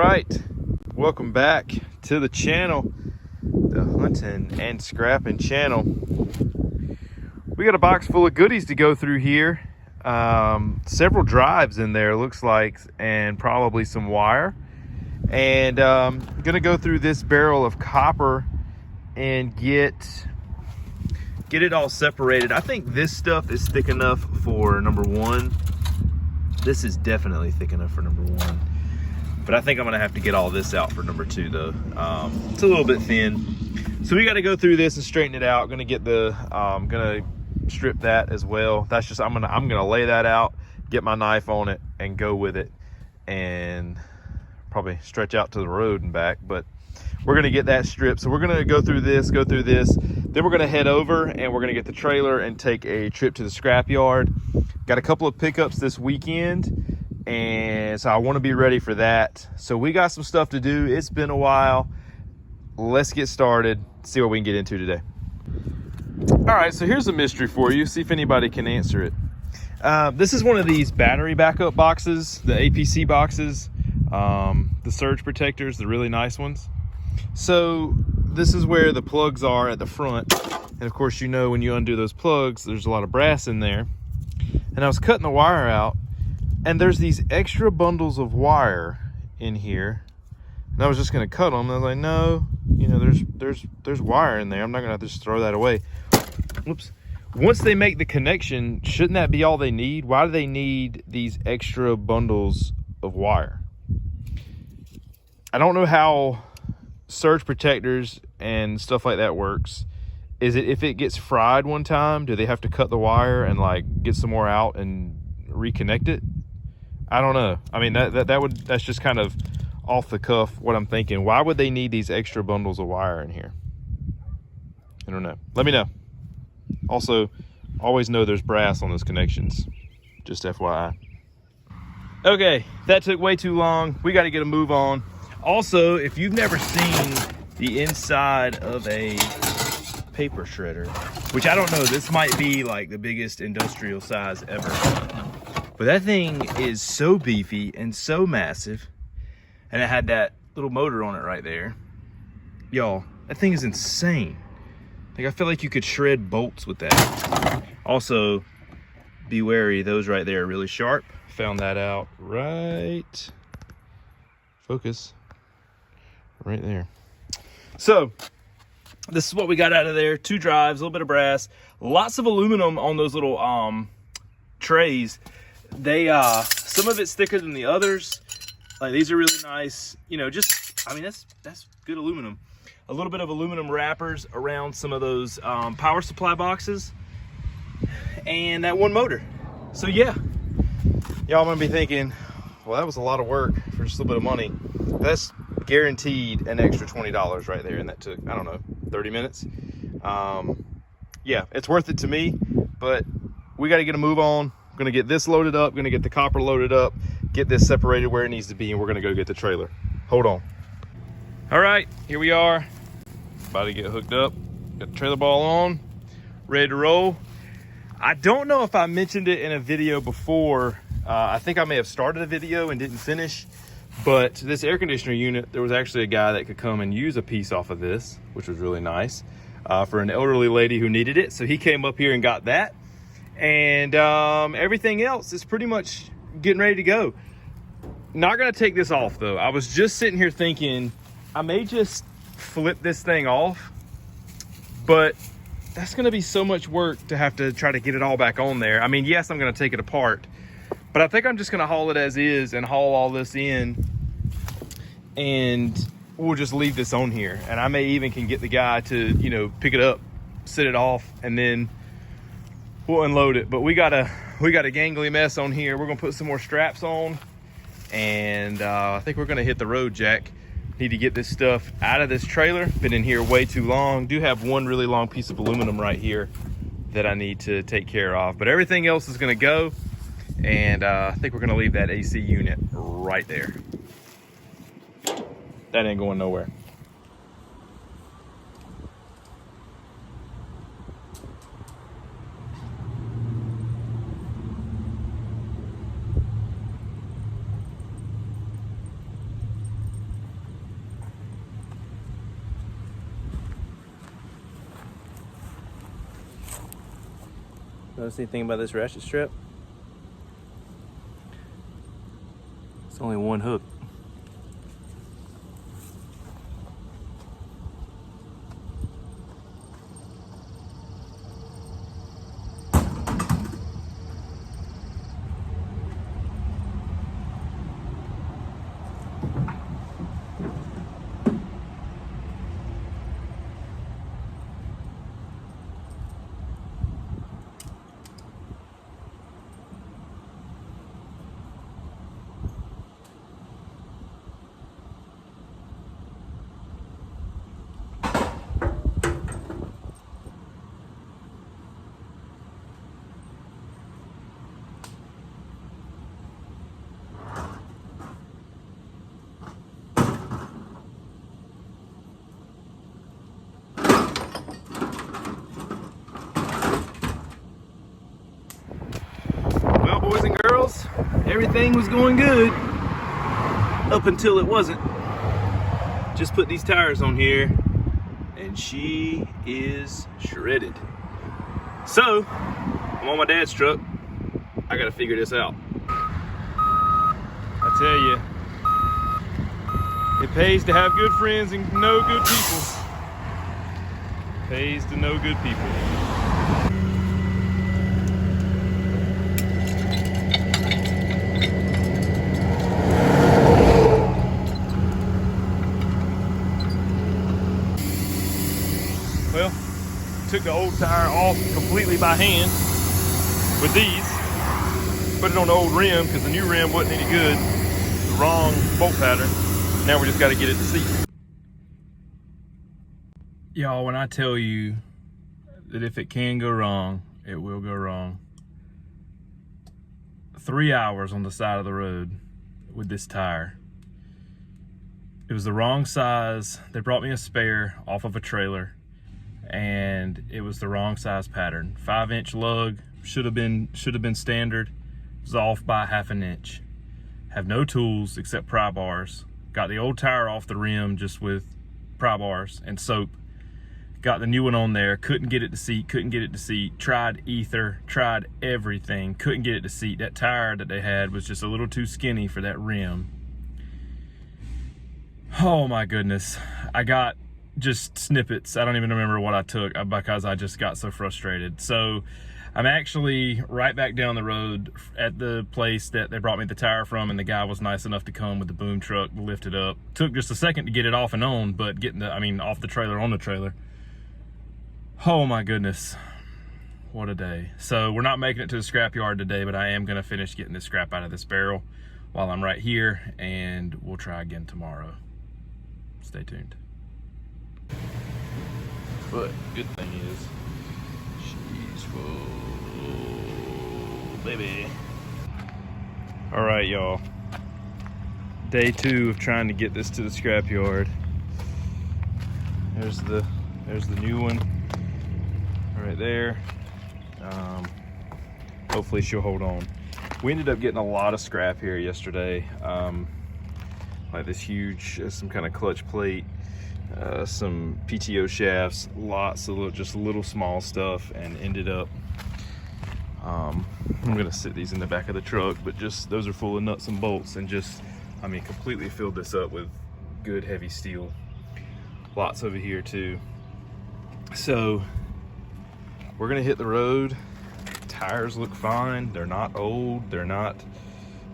right, welcome back to the channel, the hunting and scrapping channel. We got a box full of goodies to go through here. Several drives in there, looks like, and probably some wire. And I'm gonna go through this barrel of copper and get it all separated. I think this stuff is thick enough for number one. This is definitely thick enough for number one. But I think I'm gonna have to get all this out for number two though. It's a little bit thin. So we gotta go through this and straighten it out. Gonna get the, gonna strip that as well. That's just, I'm gonna lay that out, get my knife on it and go with it and probably stretch out to the road and back. But we're gonna get that stripped. So we're gonna go through this, then we're gonna head over and we're gonna get the trailer and take a trip to the scrap yard. Got a couple of pickups this weekend, and so I want to be ready for that. So we got some stuff to do. It's been a while. Let's get started, see what we can get into today. All right, so here's a mystery for you. See if anybody can answer it. This is one of these battery backup boxes, the APC boxes, the surge protectors, the really nice ones. So this is where the plugs are at the front. And of course, you know, when you undo those plugs, there's a lot of brass in there. And I was cutting the wire out, and there's these extra bundles of wire in here. And I was just gonna cut them. And I was like, no, you know, there's wire in there. I'm not gonna have to just throw that away. Whoops. Once they make the connection, shouldn't that be all they need? Why do they need these extra bundles of wire? I don't know how surge protectors and stuff like that works. Is it if it gets fried one time, do they have to cut the wire and like get some more out and reconnect it? I don't know. I mean, that's just kind of off the cuff what I'm thinking. Why would they need these extra bundles of wire in here? I don't know. Let me know. Also, always know there's brass on those connections. Just FYI. Okay, that took way too long. We got to get a move on. Also, if you've never seen the inside of a paper shredder, which I don't know, this might be like the biggest industrial size ever, but that thing is so beefy and so massive, and it had that little motor on it right there. Y'all, that thing is insane. Like, I feel like you could shred bolts with that. Also, be wary, those right there are really sharp. Found that out right, focus, right there. So this is what we got out of there. 2 drives, a little bit of brass, lots of aluminum on those little trays. They some of it's thicker than the others. Like, these are really nice, you know, just, I mean, that's good aluminum. A little bit of aluminum wrappers around some of those power supply boxes, and that one motor. So yeah, y'all gonna be thinking, well, that was a lot of work for just a little bit of money. That's guaranteed an extra $20 right there, and that took, I don't know, 30 minutes. Yeah, it's worth it to me, but we got to get a move on. I'm gonna get this loaded up, gonna get the copper loaded up, get this separated where it needs to be, and we're gonna go get the trailer. Hold on. All right, here we are, about to get hooked up. Got the trailer ball on, ready to roll. I don't know if I mentioned it in a video before. I think I may have started a video and didn't finish. But this air conditioner unit, there was actually a guy that could come and use a piece off of this, which was really nice, for an elderly lady who needed it. So he came up here and got that. And everything else is pretty much getting ready to go. Not gonna take this off though. I was just sitting here thinking, I may just flip this thing off, but that's gonna be so much work to have to try to get it all back on there. I mean, yes, I'm gonna take it apart, but I think I'm just gonna haul it as is and haul all this in, and we'll just leave this on here. And I may even can get the guy to, you know, pick it up, sit it off, and then we'll unload it. But we got a gangly mess on here. We're gonna put some more straps on, and I think we're gonna hit the road, Jack. Need to get this stuff out of this trailer. Been in here way too long. Do have one really long piece of aluminum right here that I need to take care of, but everything else is gonna go. And I think we're gonna leave that AC unit right there. That ain't going nowhere. Notice anything about this ratchet strip? It's only one hook. Boys and girls, everything was going good up until it wasn't. Just put these tires on here and she is shredded. So I'm on my dad's truck. I gotta figure this out. I tell you, it pays to have good friends and know good people. It pays to know good people. Well, took the old tire off completely by hand with these. Put it on the old rim because the new rim wasn't any good. The wrong bolt pattern. Now we just got to get it to seat. Y'all, when I tell you that if it can go wrong, it will go wrong. 3 hours on the side of the road with this tire. It was the wrong size. They brought me a spare off of a trailer, and it was the wrong size pattern. 5-inch lug, should have been standard. It was off by 1/2 inch. Have no tools except pry bars. Got the old tire off the rim just with pry bars and soap. Got the new one on there, couldn't get it to seat, tried ether, tried everything, couldn't get it to seat. That tire that they had was just a little too skinny for that rim. Oh my goodness. I got just snippets. I don't even remember what I took because I just got so frustrated. So I'm actually right back down the road at the place that they brought me the tire from, and the guy was nice enough to come with the boom truck to lift it up. Took just a second to get it off and on, but off the trailer on the trailer. Oh my goodness, what a day. So we're not making it to the scrapyard today, but I am gonna finish getting this scrap out of this barrel while I'm right here, and we'll try again tomorrow. Stay tuned. But good thing is, she's full, baby. All right, y'all. Day 2 of trying to get this to the scrapyard. There's the new one right there. Hopefully she'll hold on. We ended up getting a lot of scrap here yesterday. Like this huge, some kind of clutch plate, some PTO shafts, lots of just little small stuff, and ended up, I'm gonna sit these in the back of the truck, but just those are full of nuts and bolts, and just, completely filled this up with good heavy steel. Lots over here too. So we're gonna hit the road. Tires look fine. They're not old. They're not,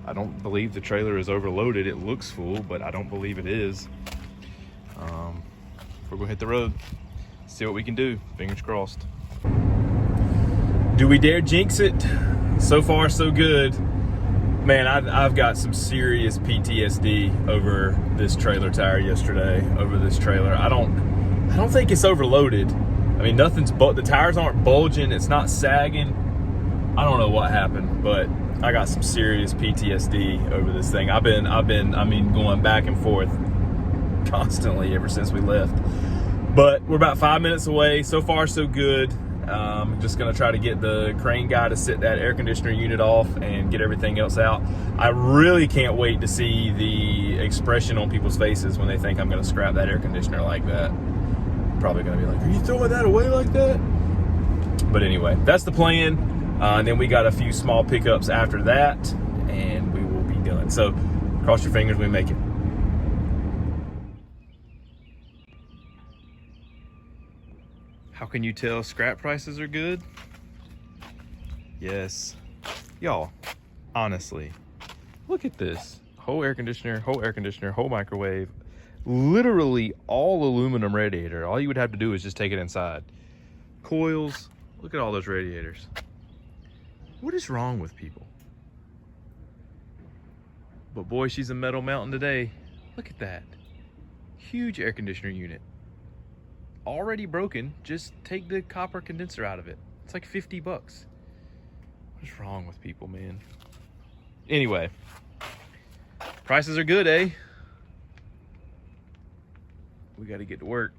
I don't believe the trailer is overloaded. It looks full, but I don't believe it is. We're gonna hit the road, see what we can do. Fingers crossed. Do we dare jinx it? So far, so good. Man, I've got some serious PTSD over this trailer tire yesterday, over this trailer. I don't think it's overloaded. Nothing's, the tires aren't bulging, it's not sagging. I don't know what happened, but I got some serious PTSD over this thing. I've been going back and forth constantly ever since we left. But we're about 5 minutes away. So far, so good. Just gonna try to get the crane guy to sit that air conditioner unit off and get everything else out. I really can't wait to see the expression on people's faces when they think I'm gonna scrap that air conditioner like that. Probably gonna be like, are you throwing that away like that? But anyway, that's the plan. And then we got a few small pickups after that, and we will be done. So cross your fingers we make it. How can you tell scrap prices are good? Yes. Y'all, honestly, look at this. Whole air conditioner, whole microwave, literally all aluminum radiator. All you would have to do is just take it inside. Coils, look at all those radiators. What is wrong with people? But boy, she's a metal mountain today. Look at that. Huge air conditioner unit. Already broken, just take the copper condenser out of it. It's like 50 bucks. What is wrong with people, man? Anyway, prices are good, eh? We gotta get to work.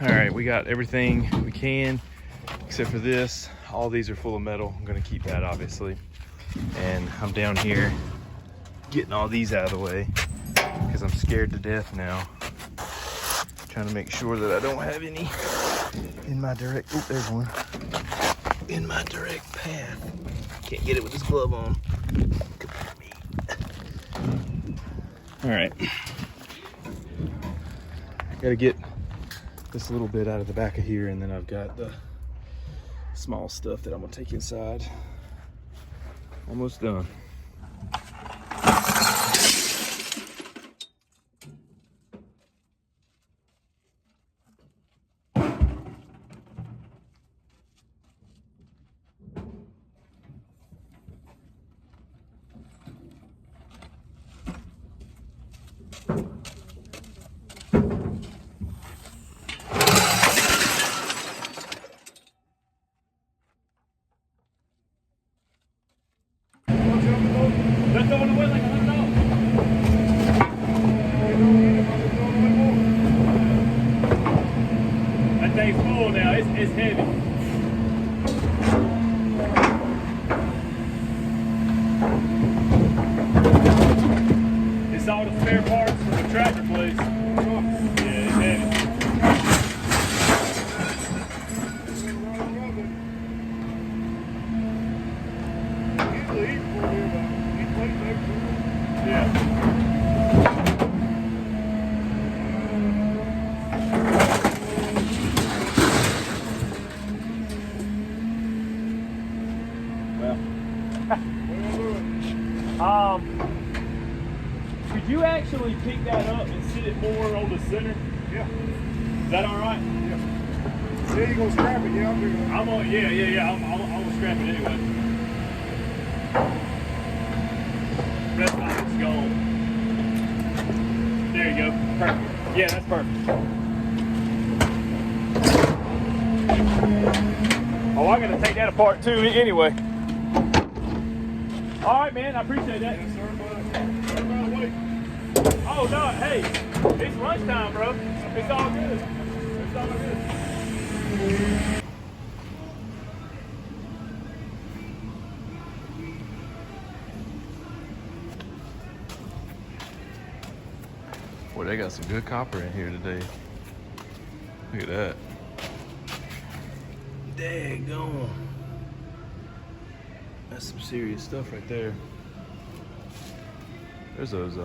All right, we got everything we can except for this. All these are full of metal. I'm gonna keep that, obviously. And I'm down here getting all these out of the way because I'm scared to death now. Trying to make sure that I don't have any in my direct, oh, there's one, in my direct path. Can't get it with this glove on. Come at me. All right. Gotta get this little bit out of the back of here, and then I've got the small stuff that I'm gonna take inside. Almost done. That thing's full now. It's heavy. It's all the spare parts from the tractor place. Yeah, it's heavy. Usually he's 4 years old. Could you actually pick that up and sit it more on the center? Yeah. Is that all right? Yeah. Yeah, you gonna scrap it? Yeah, I'm doing it. I'm gonna, yeah. I'm gonna scrap it anyway. That's fine. It's gone. There you go. Perfect. Yeah, that's perfect. Oh, I gotta take that apart too anyway. All right, man. I appreciate that. Yes, sir, but wait. Oh no, hey, it's lunchtime, bro. It's all good. It's all good. Boy, they got some good copper in here today. Look at that. Daggone. That's some serious stuff right there. There's those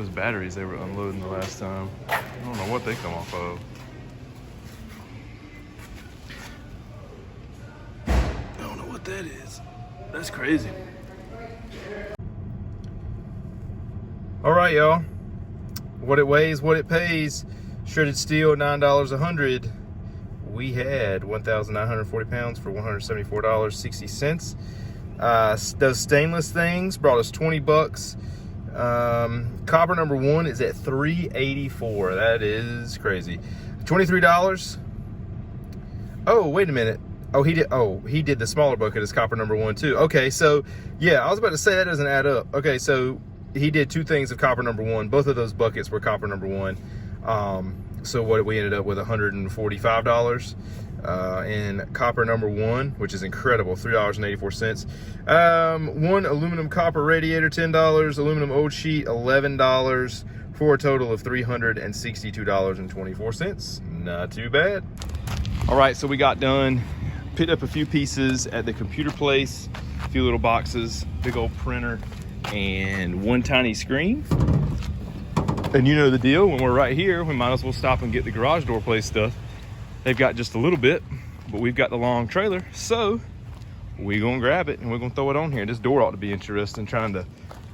batteries they were unloading the last time. I don't know what they come off of. I don't know what that is. That's crazy. All right, y'all. What it weighs, what it pays. Shredded steel, $9 a hundred. We had 1,940 pounds for $174.60. Those stainless things brought us 20 bucks. Copper number one is at $3.84. That is crazy. $23. Oh, wait a minute. Oh, he did the smaller bucket as copper number one too. Okay, so yeah, I was about to say that doesn't add up. Okay, so he did two things of copper number one. Both of those buckets were copper number one. So what we ended up with $145 in copper number one, which is incredible, $3.84. One aluminum copper radiator, $10, aluminum old sheet, $11, for a total of $362.24. Not too bad. All right, so we got done, picked up a few pieces at the computer place, a few little boxes, big old printer, and one tiny screen. And you know the deal, when we're right here, we might as well stop and get the garage door place stuff. They've got just a little bit, but we've got the long trailer, so we're gonna grab it and we're gonna throw it on here. This door ought to be interesting, trying to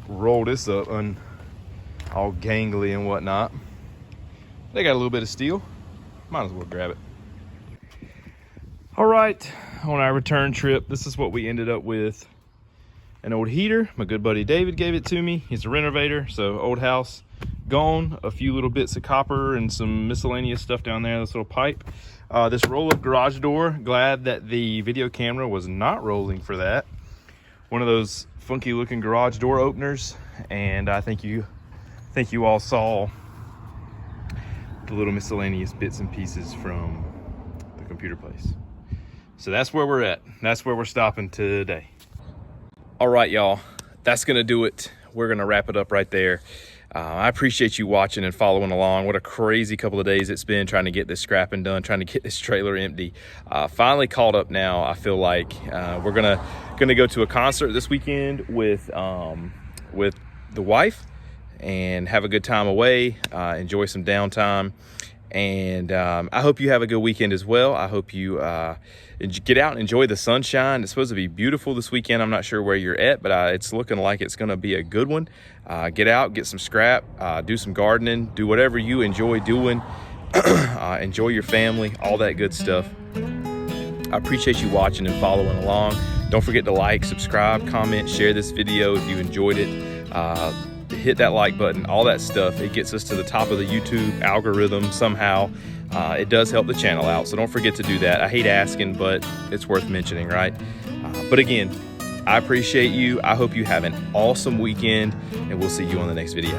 roll this up all gangly and whatnot. They got a little bit of steel, might as well grab it. All right, on our return trip, this is what we ended up with. An old heater, my good buddy David gave it to me. He's a renovator, so old house gone. A few little bits of copper and some miscellaneous stuff down there, this little pipe. This roll-up garage door, glad that the video camera was not rolling for that. One of those funky looking garage door openers, and I think you all saw the little miscellaneous bits and pieces from the computer place. So that's where we're at. That's where we're stopping today. All right, y'all, that's gonna do it. We're gonna wrap it up right there. I appreciate you watching and following along. What a crazy couple of days it's been trying to get this scrapping done, trying to get this trailer empty. Finally caught up now. I feel like we're gonna go to a concert this weekend with the wife and have a good time away, enjoy some downtime. And I hope you have a good weekend as well. I hope you get out and enjoy the sunshine. It's supposed to be beautiful this weekend. I'm not sure where you're at, but it's looking like it's going to be a good one. Get out, get some scrap, do some gardening, do whatever you enjoy doing. Enjoy your family, all that good stuff. I appreciate you watching and following along. Don't forget to like, subscribe, comment, share this video if you enjoyed it. Hit that like button, all that stuff. It gets us to the top of the YouTube algorithm somehow. It does help the channel out, so don't forget to do that. I hate asking, but it's worth mentioning, right? But again, I appreciate you. I hope you have an awesome weekend, and we'll see you on the next video.